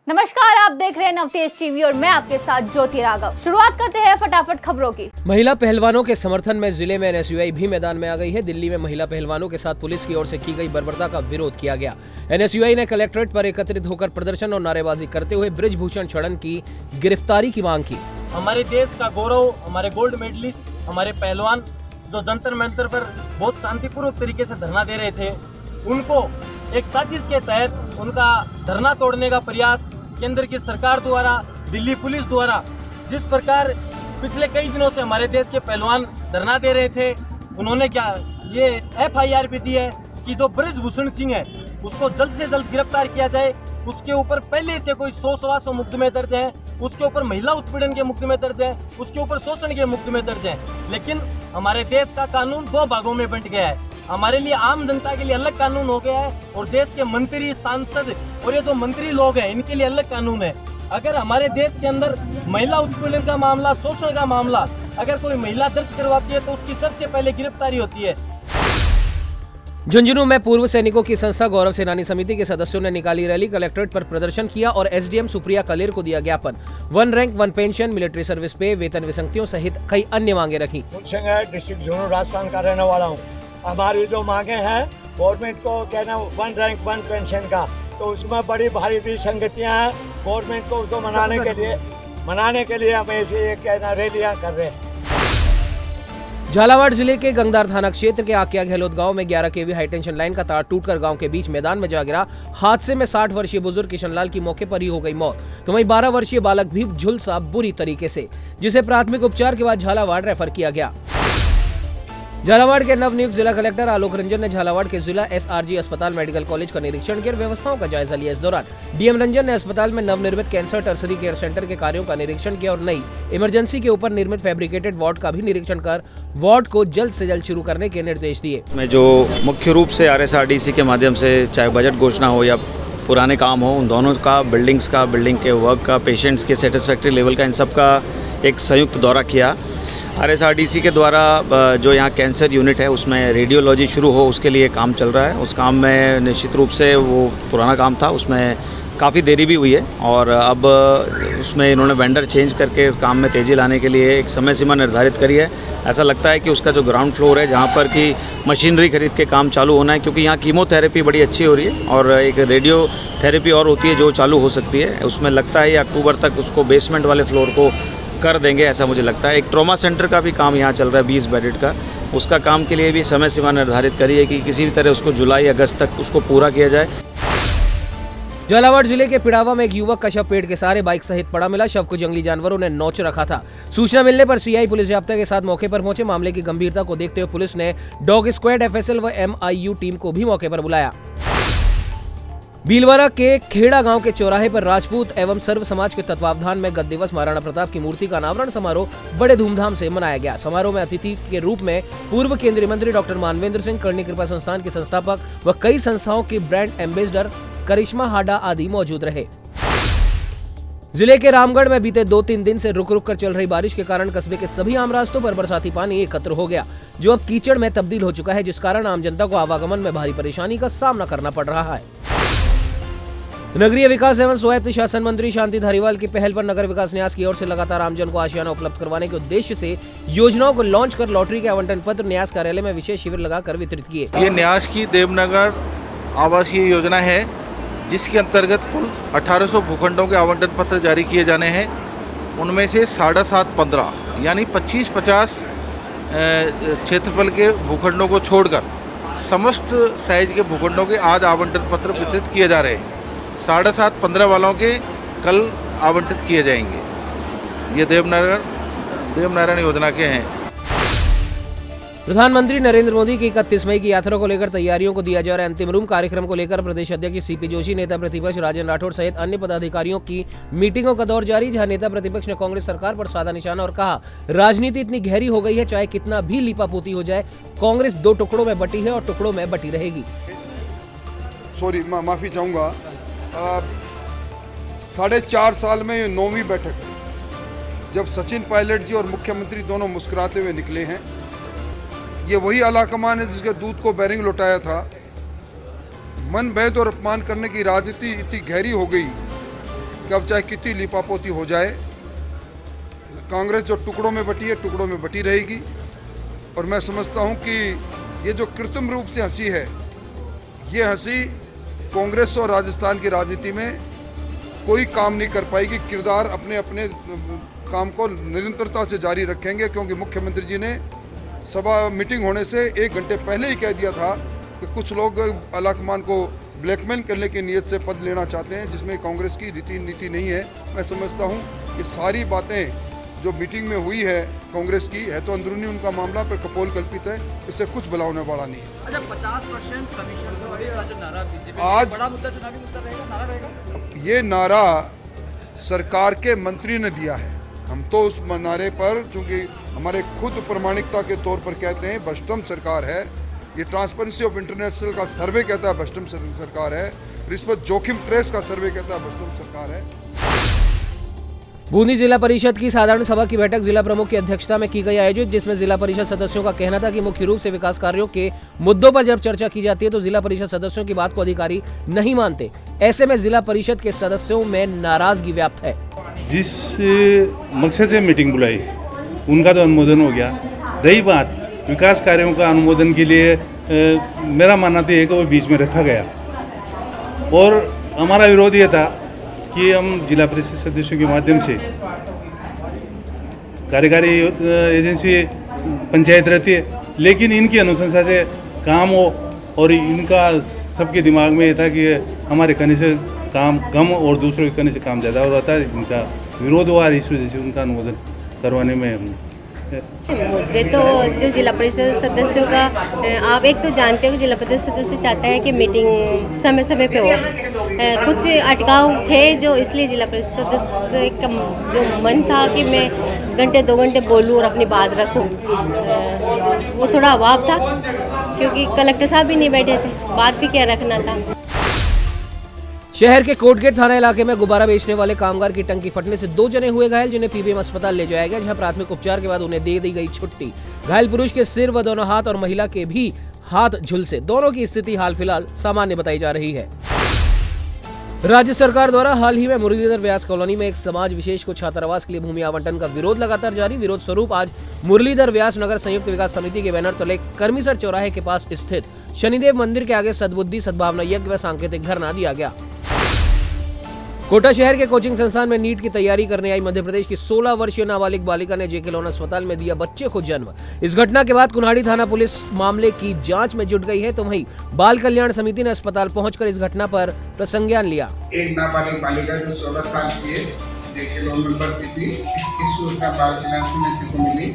नमस्कार, आप देख रहे हैं नवतेज टीवी और मैं आपके साथ ज्योति राघव। शुरुआत करते हैं फटाफट खबरों की। महिला पहलवानों के समर्थन में जिले में एनएसयूआई भी मैदान में आ गई है। दिल्ली में महिला पहलवानों के साथ पुलिस की ओर से की गई बर्बरता का विरोध किया गया। एनएसयूआई ने कलेक्ट्रेट पर एकत्रित होकर प्रदर्शन और नारेबाजी करते हुए बृजभूषण शरण की गिरफ्तारी की मांग की। हमारे देश का गौरव, हमारे गोल्ड मेडलिस्ट, हमारे पहलवान जो जंतर मंतर पर बहुत शांतिपूर्वक तरीके से धरना दे रहे थे, उनको एक साजिश के तहत उनका धरना तोड़ने का प्रयास केंद्र की सरकार द्वारा, दिल्ली पुलिस द्वारा, जिस प्रकार पिछले कई दिनों से हमारे देश के पहलवान धरना दे रहे थे, उन्होंने क्या ये FIR भी दी है कि जो बृजभूषण सिंह है उसको जल्द से जल्द गिरफ्तार किया जाए। उसके ऊपर पहले से कोई 100-125 मुकदमे दर्ज हैं, उसके ऊपर महिला उत्पीड़न के मुकदमे दर्ज हैं, उसके ऊपर शोषण के मुकदमे दर्ज हैं। लेकिन हमारे देश का कानून दो भागों में बंट गया है। हमारे लिए आम जनता के लिए अलग कानून हो गया है और देश के मंत्री, सांसद और ये जो मंत्री लोग हैं इनके लिए अलग कानून है। अगर हमारे देश के अंदर महिला उत्पीड़न का मामला, शोषण का मामला अगर कोई महिला दर्ज करवाती है तो उसकी सबसे पहले गिरफ्तारी होती है। झुंझुनू में पूर्व सैनिकों की संस्था गौरव सेनानी समिति के सदस्यों ने निकाली रैली, कलेक्ट्रेट पर प्रदर्शन किया और SDM सुप्रिया कलेर को दिया ज्ञापन। 1 रैंक 1 पेंशन, मिलिट्री सर्विस पे, वेतन विसंगतियों सहित कई अन्य मांगे रखी। डिस्ट्रिक्ट झुंझुनू राजस्थान का रहने वाला हूँ। हमारी जो मांगे हैं गवर्नमेंट को कहना 1 रैंक 1 पेंशन का, तो उसमें बड़ी भारी विसंगतियाँ हैं। गवर्नमेंट को उसको मनाने के लिए हम ये कहना रैलियाँ कर रहे हैं। झालावाड़ जिले के गंगदार थाना क्षेत्र के आकिया गहलोत गांव में 11 kV हाई टेंशन लाइन का तार टूटकर गांव के बीच मैदान में जा गिरा। हादसे में 60 वर्षीय बुजुर्ग किशनलाल की मौके पर ही हो गई मौत, तो वहीं 12 वर्षीय बालक भी झुलसा बुरी तरीके से, जिसे प्राथमिक उपचार के बाद झालावाड़ रेफर किया गया। झालावाड़ के नवनियुक्त जिला कलेक्टर आलोक रंजन ने झालावाड़ के जिला SRG अस्पताल मेडिकल कॉलेज का निरीक्षण कर व्यवस्थाओं का जायजा लिया। इस दौरान DM रंजन ने अस्पताल में नवनिर्मित कैंसर टर्सरी केयर सेंटर के कार्यों का निरीक्षण किया और नई इमरजेंसी के ऊपर निर्मित फैब्रिकेटेड वार्ड का भी निरीक्षण कर वार्ड को जल्द से जल्द शुरू करने के निर्देश दिए। में जो मुख्य रूप से RSRDC के माध्यम से चाहे बजट घोषणा हो या पुराने काम हो, उन दोनों का, बिल्डिंग के वर्क का, पेशेंट्स के सेटिस्फैक्ट्री लेवल का, इन सब का एक संयुक्त दौरा किया। RSRDC के द्वारा जो यहाँ कैंसर यूनिट है उसमें रेडियोलॉजी शुरू हो, उसके लिए काम चल रहा है। उस काम में निश्चित रूप से वो पुराना काम था, उसमें काफ़ी देरी भी हुई है और अब उसमें इन्होंने वेंडर चेंज करके उस काम में तेज़ी लाने के लिए एक समय सीमा निर्धारित करी है। ऐसा लगता है कि उसका जो ग्राउंड फ्लोर है जहाँ पर कि मशीनरी खरीद के काम चालू होना है, क्योंकि यहाँ कीमोथेरेपी बड़ी अच्छी हो रही है और एक रेडियो थेरेपी और होती है जो चालू हो सकती है। उसमें लगता है अक्टूबर तक उसको बेसमेंट वाले फ्लोर को कर देंगे, ऐसा मुझे लगता है। एक ट्रॉमा सेंटर का भी काम यहाँ चल रहा है 20 बेडेड का, उसका काम के लिए भी समय सीमा निर्धारित करी है कि किसी भी तरह उसको जुलाई अगस्त तक उसको पूरा किया जाए। झालावाड़ जिले के पिड़ावा में एक युवक का शव पेड़ के सहारे बाइक सहित पड़ा मिला। शव को जंगली जानवरों ने नोच रखा था। सूचना मिलने पर CI पुलिस जाब्ता के साथ मौके पर पहुंचे। मामले की गंभीरता को देखते हुए पुलिस ने डॉग स्क्वाड, FSL व MIU टीम को भी मौके पर बुलाया। भीलवाड़ा के खेड़ा गांव के चौराहे पर राजपूत एवं सर्व समाज के तत्वावधान में गत दिवस महाराणा प्रताप की मूर्ति का अनावरण समारोह बड़े धूमधाम से मनाया गया। समारोह में अतिथि के रूप में पूर्व केंद्रीय मंत्री डॉक्टर मानवेंद्र सिंह, करणी कृपा संस्थान के संस्थापक व कई संस्थाओं की ब्रांड एम्बेसडर करिश्मा हाडा आदि मौजूद रहे। जिले के रामगढ़ में बीते 2-3 दिन से रुक रुक कर चल रही बारिश के कारण कस्बे के सभी आम रास्तों पर बरसाती पानी एकत्र हो गया, जो अब कीचड़ में तब्दील हो चुका है, जिस कारण आम जनता को आवागमन में भारी परेशानी का सामना करना पड़ रहा है। नगरीय विकास एवं स्वायत्त शासन मंत्री शांति धारीवाल की पहल पर नगर विकास न्यास की ओर से लगातार आमजन को आशियाना उपलब्ध करवाने के उद्देश्य से योजनाओं को लॉन्च कर लॉटरी के आवंटन पत्र न्यास कार्यालय में विशेष शिविर लगाकर वितरित किए। ये न्यास की देवनगर आवासीय योजना है, जिसके अंतर्गत कुल 1800 भूखंडों के आवंटन पत्र जारी किए जाने हैं। उनमें से 7.5-15 यानी 25-50 क्षेत्रफल के भूखंडों को छोड़कर समस्त साइज के भूखंडों के आज आवंटन पत्र वितरित किए जा रहे हैं। 7.5-15 वालों के कल आवंटित किए जाएंगे। ये देवनारायण योजना के हैं। प्रधानमंत्री नरेंद्र मोदी की 31 मई की यात्रा को लेकर तैयारियों को दिया जा रहा है अंतिम रूप। कार्यक्रम को लेकर प्रदेश अध्यक्ष CP जोशी, नेता प्रतिपक्ष राजेंद्र राठौड़ सहित अन्य पदाधिकारियों की मीटिंगों का दौर जारी, जहां नेता प्रतिपक्ष ने कांग्रेस सरकार पर साधा निशाना और कहा, राजनीति इतनी गहरी हो गई है, चाहे कितना भी लीपापोती हो जाए, कांग्रेस 2 टुकड़ों में बटी है और टुकड़ों में बटी रहेगी। माफी चाहूंगा, 4.5 साल में 9वीं बैठक जब सचिन पायलट जी और मुख्यमंत्री दोनों मुस्कुराते हुए निकले हैं। ये वही आलाकमान है जिसके दूध को बैरिंग लौटाया था। मन भेद और अपमान करने की राजनीति इतनी गहरी हो गई कि अब चाहे कितनी लिपापोती हो जाए, कांग्रेस जो टुकड़ों में बटी है, टुकड़ों में बटी रहेगी। और मैं समझता हूं कि ये जो कृत्रिम रूप से हंसी है, ये हंसी कांग्रेस और राजस्थान की राजनीति में कोई काम नहीं कर पाएगी। किरदार अपने अपने काम को निरंतरता से जारी रखेंगे, क्योंकि मुख्यमंत्री जी ने सभा मीटिंग होने से 1 घंटे पहले ही कह दिया था कि कुछ लोग आलाकमान को ब्लैकमेल करने की नीयत से पद लेना चाहते हैं, जिसमें कांग्रेस की रीति नीति नहीं है। मैं समझता हूं कि सारी बातें जो मीटिंग में हुई है कांग्रेस की है तो अंदरूनी उनका मामला पर कपोल कल्पित है, इससे कुछ बुलाने वाला नहीं है। अच्छा, 50% कमीशन जो नारा बीजेपी आज बड़ा मुद्दा, चुनावी मुद्दा रहेगा, नारा रहेगा। ये नारा सरकार के मंत्री ने दिया है। हम तो उस नारे पर, चूंकि हमारे खुद प्रमाणिकता के तौर पर कहते हैं भ्रष्टम सरकार है, ये ट्रांसपेरेंसी ऑफ इंटरनेशनल का सर्वे कहता है भ्रष्टम सरकार है, रिश्वत जोखिम ट्रेस का सर्वे कहता है भ्रष्टम सरकार है। बूंदी जिला परिषद की साधारण सभा की बैठक जिला प्रमुख की अध्यक्षता में की गई आयोजित, जिसमें जिला परिषद सदस्यों का कहना था कि मुख्य रूप से विकास कार्यों के मुद्दों पर जब चर्चा की जाती है तो जिला परिषद सदस्यों की बात को अधिकारी नहीं मानते। ऐसे में जिला परिषद के सदस्यों में नाराजगी व्याप्त है। जिस मकसद से मीटिंग बुलाई उनका तो अनुमोदन हो गया। रही बात विकास कार्यों का अनुमोदन के लिए मेरा मानना तो है कि वो बीच में रखा गया, और हमारा विरोध ये था कि हम जिला परिषद सदस्यों के माध्यम से कार्यकारी एजेंसी पंचायत रहती है, लेकिन इनकी अनुशंसा से काम हो, और इनका सबके दिमाग में ये था कि हमारे करने से काम कम और दूसरों के करने से काम ज़्यादा हो जाता है। इनका विरोध हुआ, इस वजह से उनका अनुमोदन करवाने में मुद्दे तो जो जिला परिषद सदस्यों का, आप एक तो जानते हो कि जिला परिषद सदस्य चाहता है कि मीटिंग समय समय पे हो। कुछ अटकाव थे जो इसलिए जिला परिषद सदस्य का जो मन था कि मैं घंटे 2 घंटे बोलूं और अपनी बात रखूं, वो थोड़ा अभाव था, क्योंकि कलेक्टर साहब भी नहीं बैठे थे, बात भी क्या रखना था। शहर के कोटगेट थाना इलाके में गुब्बारा बेचने वाले कामगार की टंकी फटने से 2 जने हुए घायल, जिन्हें पीबीएम अस्पताल ले जाया गया, जहां प्राथमिक उपचार के बाद उन्हें दे दी गई छुट्टी। घायल पुरुष के सिर व दोनों हाथ और महिला के भी हाथ झुलसे। दोनों की स्थिति हाल फिलहाल सामान्य बताई जा रही है। राज्य सरकार द्वारा हाल ही में मुरलीधर व्यास कॉलोनी में एक समाज विशेष को छात्रावास के लिए भूमि आवंटन का विरोध लगातार जारी। विरोध स्वरूप आज मुरलीधर व्यास नगर संयुक्त विकास समिति के बैनर तले कर्मीसर चौराहे के पास स्थित शनिदेव मंदिर के आगे सद्बुद्धि सद्भावना यज्ञ व सांकेतिक धरना दिया गया। कोटा शहर के कोचिंग संस्थान में नीट की तैयारी करने आई मध्य प्रदेश की 16 वर्षीय नाबालिग बालिका ने जेके लोन अस्पताल में दिया बच्चे को जन्म। इस घटना के बाद कुन्हाड़ी थाना पुलिस मामले की जांच में जुट गई है, तो वहीं बाल कल्याण समिति ने अस्पताल पहुंचकर इस घटना पर प्रसंज्ञान लिया। एक नाबालिग बालिका जो 16 साल की है, जेके लोन में भर्ती थी, इसकी सूचना बाल कल्याण समिति को मिली।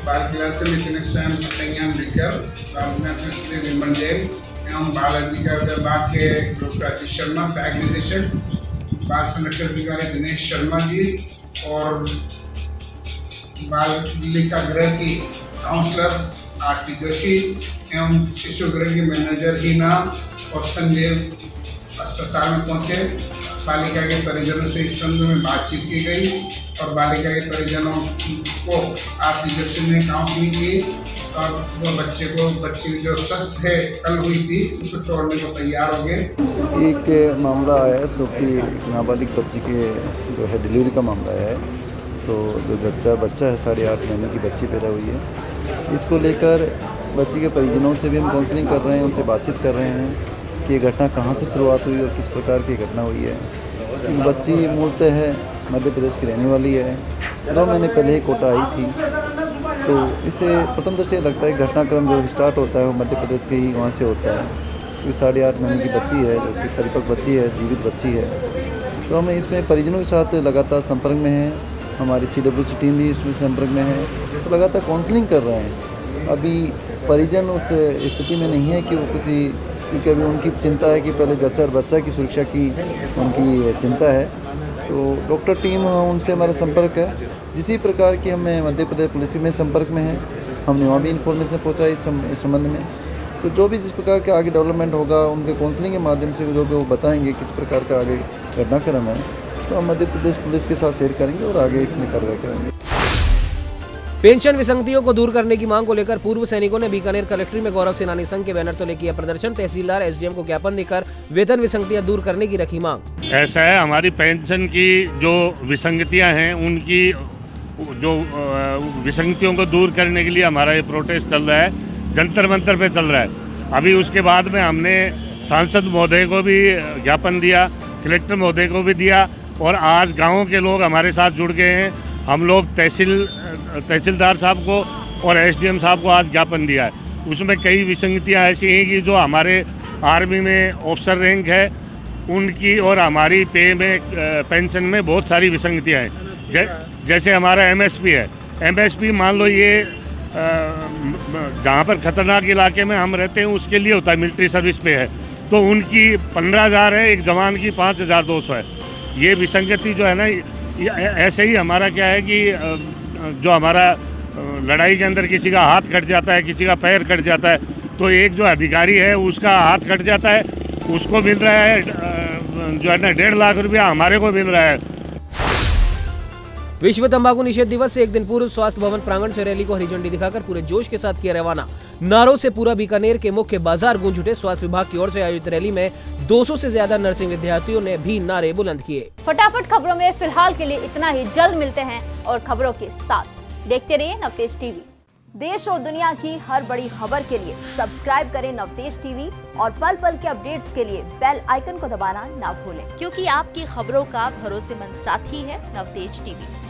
बाल कल्याण समिति ने स्वयं संज्ञान लेकर बाल कल्याण समिति निर्मल जैन एवं बाल अधिकार विभाग के डॉक्टर राजेश शर्मा, सहायक निदेशक बाल संरक्षण अधिकारी दिनेश शर्मा जी और बाल बालिका गृह की काउंसलर आरती जोशी एवं शिशु गृह की मैनेजर हीना और संजय अस्पताल में पहुंचे। बालिका के परिजनों से इस संबंध में बातचीत की गई और बालिका के परिजनों को आरती जोशी ने काउंसलिंग की और वो बच्ची जो स्वस्थ है कल हुई थी, उसको छोड़ने को तैयार हो गए। एक मामला आया है, सो कि नाबालिग बच्ची के जो है डिलीवरी का मामला है। सो जो बच्चा है 8.5 महीने की बच्ची पैदा हुई है। इसको लेकर बच्ची के परिजनों से भी हम काउंसलिंग कर रहे हैं, उनसे बातचीत कर रहे हैं कि ये घटना कहाँ से शुरुआत हुई और किस प्रकार की घटना हुई है। बच्ची मूलतः है मध्य प्रदेश की रहने वाली है, 2 महीने पहले ही कोटा आई थी। तो इसे प्रथम दृष्टया लगता है घटनाक्रम जो स्टार्ट होता है वो मध्य प्रदेश के ही वहाँ से होता है, क्योंकि 8.5 महीने की बच्ची है, जो कि परिपक्व बच्ची है, जीवित बच्ची है। तो हम इसमें परिजनों के साथ लगातार संपर्क में हैं, हमारी CWC टीम भी इसमें संपर्क में है, तो लगातार काउंसलिंग कर रहे हैं। अभी परिजन उस स्थिति में नहीं है कि वो क्योंकि अभी उनकी चिंता है कि पहले जच्चा और बच्चा की सुरक्षा की उनकी चिंता है। तो डॉक्टर टीम उनसे हमारा संपर्क है, जिसी प्रकार की हमें मध्य प्रदेश पुलिस में संपर्क में है, हमने वहाँ भी इन्फॉर्मेशन पहुँचा इस संबंध में। तो जो भी जिस प्रकार का आगे डेवलपमेंट होगा उनके काउंसलिंग के माध्यम से जो भी वो बताएंगे किस प्रकार का आगे घटनाक्रम है, तो हम मध्य प्रदेश पुलिस के साथ शेयर करेंगे और आगे इसमें कार्रवाई करेंगे। पेंशन विसंगतियों को दूर करने की मांग को लेकर पूर्व सैनिकों ने बीकानेर कलेक्ट्रेट में गौरव सेनानी संघ के बैनर तले किया प्रदर्शन। तहसीलदार एसडीएम को ज्ञापन देकर वेतन विसंगतियां दूर करने की रखी मांग। ऐसा है, हमारी पेंशन की जो विसंगतियां हैं उनकी जो विसंगतियों को दूर करने के लिए हमारा ये प्रोटेस्ट चल रहा है, जंतर मंतर पे चल रहा है। अभी उसके बाद में हमने सांसद महोदय को भी ज्ञापन दिया, कलेक्टर महोदय को भी दिया और आज गाँव के लोग हमारे साथ जुड़ गए हैं। हम लोग तहसीलदार साहब को और एसडीएम साहब को आज ज्ञापन दिया है। उसमें कई विसंगतियां ऐसी हैं कि जो हमारे आर्मी में ऑफिसर रैंक है उनकी और हमारी पे में पेंशन में बहुत सारी विसंगतियां हैं। जैसे हमारा एमएसपी है, एमएसपी मान लो ये जहाँ पर खतरनाक इलाके में हम रहते हैं उसके लिए होता है, मिलिट्री सर्विस पे है, तो उनकी 15,000 है, एक जवान की 5,200 है। ये विसंगति जो है ना, ऐसे ही हमारा क्या है कि जो हमारा लड़ाई के अंदर किसी का हाथ कट जाता है, किसी का पैर कट जाता है, तो एक जो अधिकारी है उसका हाथ कट जाता है, उसको मिल रहा है जो है ना 1.5 लाख रुपया, हमारे को मिल रहा है। विश्व तंबाकू निषेध दिवस से एक दिन पूर्व स्वास्थ्य भवन प्रांगण से रैली को हरी झंडी दिखाकर पूरे जोश के साथ किया रवाना। नारों से पूरा बीकानेर के मुख्य बाजार गूंज उठे। स्वास्थ्य विभाग की ओर से आयोजित रैली में 200 से ज्यादा नर्सिंग विद्यार्थियों ने भी नारे बुलंद किए। फटाफट खबरों में फिलहाल के लिए इतना ही। जल्द मिलते हैं और खबरों के साथ देखते रहिए नवतेज टीवी। देश और दुनिया की हर बड़ी खबर के लिए सब्सक्राइब करें नवतेज टीवी और पल पल के अपडेट्स के लिए बेल आइकन को दबाना ना भूलें, क्योंकि आपकी खबरों का भरोसेमंद साथी है नवतेज टीवी।